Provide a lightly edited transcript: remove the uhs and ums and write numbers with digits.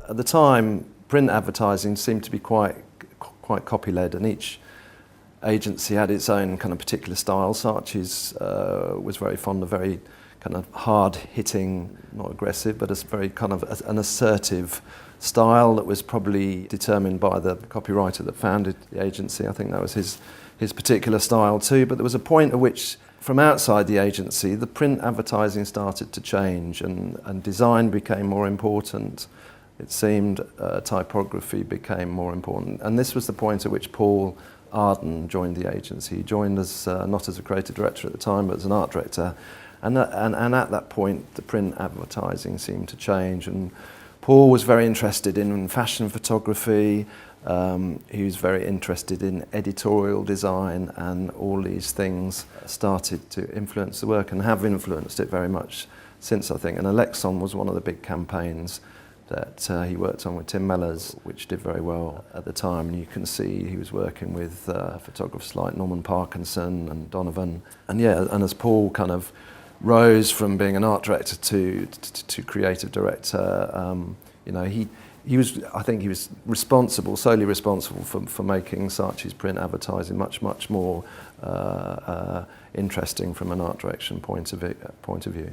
At the time, print advertising seemed to be quite copy-led, and each agency had its own kind of particular style. Saatchi's was very fond of very kind of hard-hitting, not aggressive, but a very kind of an assertive style that was probably determined by the copywriter that founded the agency. I think that was his particular style too. But there was a point at which, from outside the agency, the print advertising started to change, and design became more important. It seemed typography became more important. And this was the point at which Paul Arden joined the agency. He joined as not as a creative director at the time, but as an art director. And at that point, the print advertising seemed to change. And Paul was very interested in fashion photography. He was very interested in editorial design, and all these things started to influence the work and have influenced it very much since, I think. And Alexon was one of the big campaigns that he worked on with Tim Mellors, which did very well at the time. And you can see he was working with photographers like Norman Parkinson and Donovan. And yeah, and as Paul kind of rose from being an art director to creative director, you know, he was, I think he was solely responsible for making Saatchi's print advertising much more interesting from an art direction point of view.